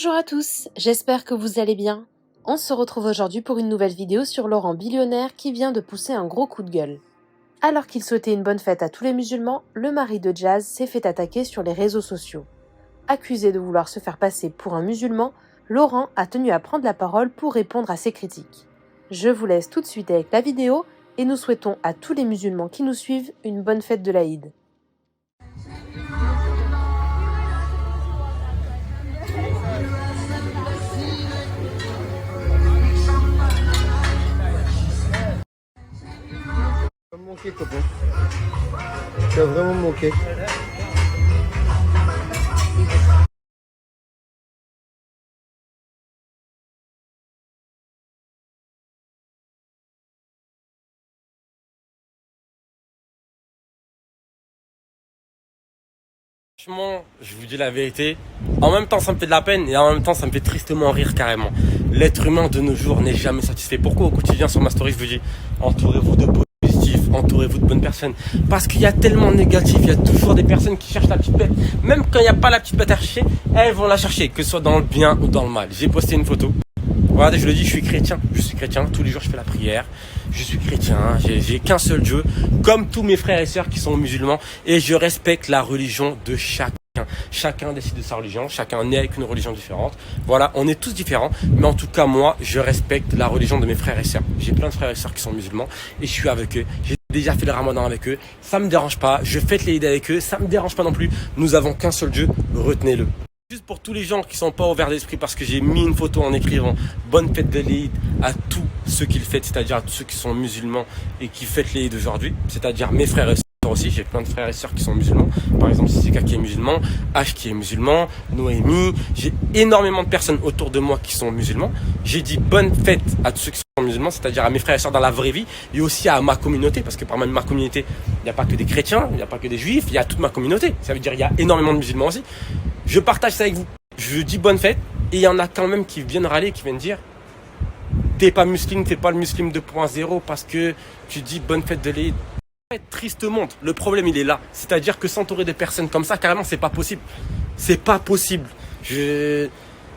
Bonjour à tous, j'espère que vous allez bien. On se retrouve aujourd'hui pour une nouvelle vidéo sur Laurent Billionnaire qui vient de pousser un gros coup de gueule. Alors qu'il souhaitait une bonne fête à tous les musulmans, le mari de Jazz s'est fait attaquer sur les réseaux sociaux. Accusé de vouloir se faire passer pour un musulman, Laurent a tenu à prendre la parole pour répondre à ces critiques. Je vous laisse tout de suite avec la vidéo et nous souhaitons à tous les musulmans qui nous suivent une bonne fête de l'Aïd. Tu vas me manquer, copain. Tu vas vraiment me manquer. Franchement, je vous dis la vérité, en même temps ça me fait de la peine et en même temps ça me fait tristement rire carrément. L'être humain de nos jours n'est jamais satisfait. Pourquoi au quotidien sur ma story je vous dis entourez-vous de positifs, entourez-vous de bonnes personnes. Parce qu'il y a tellement de négatifs, il y a toujours des personnes qui cherchent la petite bête. Même quand il n'y a pas la petite bête à chercher, elles vont la chercher, que ce soit dans le bien ou dans le mal. J'ai posté une photo. Regardez, je le dis, je suis chrétien, tous les jours je fais la prière, je suis chrétien, j'ai qu'un seul Dieu, comme tous mes frères et sœurs qui sont musulmans, et je respecte la religion de chacun. Chacun décide de sa religion, chacun naît avec une religion différente. Voilà, on est tous différents, mais en tout cas moi, je respecte la religion de mes frères et sœurs. J'ai plein de frères et sœurs qui sont musulmans, et je suis avec eux, j'ai déjà fait le ramadan avec eux, ça me dérange pas, je fête les Eid avec eux, ça me dérange pas non plus, nous avons qu'un seul Dieu, retenez-le. Juste pour tous les gens qui sont pas ouverts d'esprit, parce que j'ai mis une photo en écrivant bonne fête de l'Eid à tous ceux qui le fêtent, c'est-à-dire à tous ceux qui sont musulmans et qui fêtent l'Eid aujourd'hui, c'est-à-dire mes frères et sœurs aussi, j'ai plein de frères et sœurs qui sont musulmans, par exemple Sissika qui est musulman, H qui est musulman, Noémie, j'ai énormément de personnes autour de moi qui sont musulmans. J'ai dit bonne fête à tous ceux qui sont musulmans, c'est-à-dire à mes frères et sœurs dans la vraie vie et aussi à ma communauté, parce que parmi ma communauté, il n'y a pas que des chrétiens, il n'y a pas que des juifs, il y a toute ma communauté, ça veut dire il y a énormément de musulmans aussi. Je partage ça avec vous. Je dis bonne fête. Et il y en a quand même qui viennent râler, qui viennent dire t'es pas musulman, t'es pas le musulman 2.0 parce que tu dis bonne fête de l'Eid. Triste monde. Le problème il est là. C'est-à-dire que s'entourer de personnes comme ça, carrément c'est pas possible. C'est pas possible.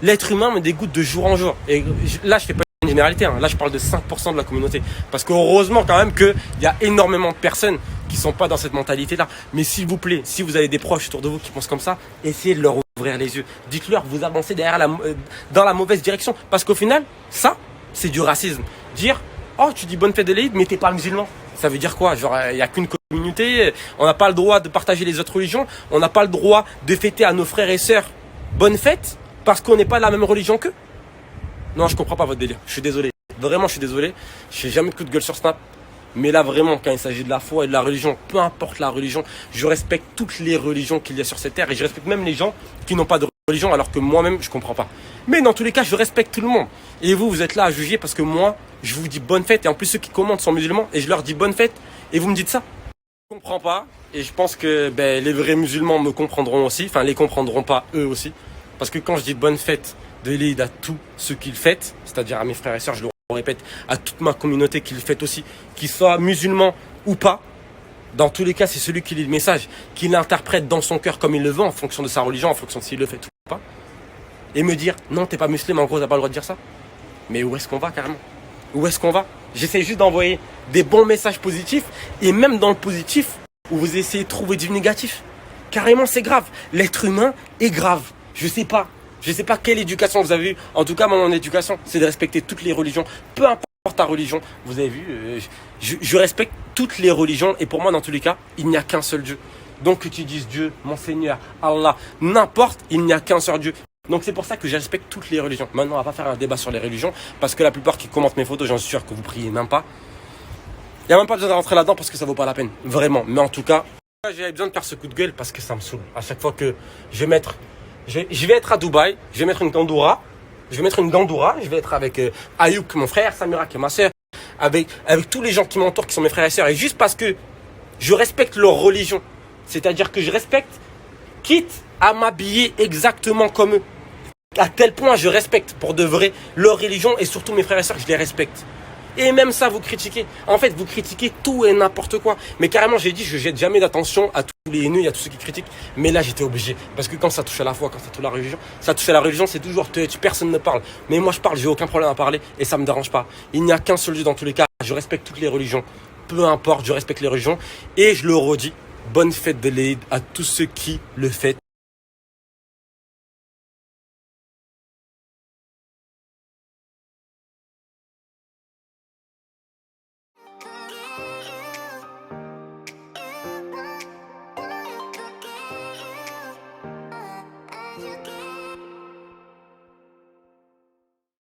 L'être humain me dégoûte de jour en jour. Et là je fais pas une généralité, hein. Là je parle de 5% de la communauté. Parce que heureusement quand même qu'il y a énormément de personnes qui sont pas dans cette mentalité-là. Mais s'il vous plaît, si vous avez des proches autour de vous qui pensent comme ça, essayez de leur ouvrir les yeux. Dites-leur que vous avancez dans la mauvaise direction. Parce qu'au final, ça, c'est du racisme. Dire, oh, tu dis bonne fête de l'Eid, mais t'es pas musulman. Ça veut dire quoi? Genre, il n'y a qu'une communauté, on n'a pas le droit de partager les autres religions, on n'a pas le droit de fêter à nos frères et sœurs bonne fête parce qu'on n'est pas de la même religion qu'eux. Non, je comprends pas votre délire. Je suis désolé. Vraiment, je suis désolé. Je fais jamais de coup de gueule sur Snap. Mais là, vraiment, quand il s'agit de la foi et de la religion, peu importe la religion, je respecte toutes les religions qu'il y a sur cette terre. Et je respecte même les gens qui n'ont pas de religion, alors que moi-même, je comprends pas. Mais dans tous les cas, je respecte tout le monde. Et vous êtes là à juger parce que moi, je vous dis bonne fête. Et en plus, ceux qui commentent sont musulmans. Et je leur dis bonne fête. Et vous me dites ça. Je comprends pas. Et je pense que les vrais musulmans me comprendront aussi. Enfin, les comprendront pas eux aussi. Parce que quand je dis bonne fête de l'Eid à tous ceux qui le fêtent, c'est-à-dire à mes frères et sœurs, je le répète, à toute ma communauté qui le fait aussi, qu'ils soient musulmans ou pas, dans tous les cas, c'est celui qui lit le message, qui l'interprète dans son cœur comme il le veut, en fonction de sa religion, en fonction de s'il le fait ou pas, et me dire, non, t'es pas musulman, en gros, t'as pas le droit de dire ça. Mais où est-ce qu'on va, carrément? Où est-ce qu'on va? J'essaie juste d'envoyer des bons messages positifs, et même dans le positif, où vous essayez de trouver du négatif. Carrément, c'est grave. L'être humain est grave. Je sais pas quelle éducation vous avez eue. En tout cas, mon éducation, c'est de respecter toutes les religions. Peu importe ta religion. Vous avez vu, je respecte toutes les religions. Et pour moi, dans tous les cas, il n'y a qu'un seul Dieu. Donc que tu dises Dieu, mon Seigneur, Allah, n'importe, il n'y a qu'un seul Dieu. Donc c'est pour ça que je respecte toutes les religions. Maintenant, on va pas faire un débat sur les religions. Parce que la plupart qui commentent mes photos, j'en suis sûr que vous priez même pas. Il n'y a même pas besoin de rentrer là-dedans parce que ça vaut pas la peine. Vraiment. Mais en tout cas, j'avais besoin de faire ce coup de gueule parce que ça me saoule. À chaque fois que je vais être à Dubaï, je vais mettre une gandoura, je vais être avec Ayouk, mon frère, Samira qui est ma soeur, avec tous les gens qui m'entourent, qui sont mes frères et sœurs, et juste parce que je respecte leur religion, c'est-à-dire que je respecte, quitte à m'habiller exactement comme eux, à tel point je respecte pour de vrai leur religion, et surtout mes frères et sœurs, je les respecte. Et même ça, vous critiquez. En fait, vous critiquez tout et n'importe quoi. Mais carrément, j'ai dit, je jette jamais d'attention à tous les haineux et à tous ceux qui critiquent. Mais là, j'étais obligé. Parce que quand ça touche à la foi, quand ça touche à la religion, c'est toujours touch, personne ne parle. Mais moi, je parle, j'ai aucun problème à parler et ça me dérange pas. Il n'y a qu'un seul Dieu dans tous les cas. Je respecte toutes les religions. Peu importe, je respecte les religions. Et je le redis, bonne fête de l'Aïd à tous ceux qui le fêtent.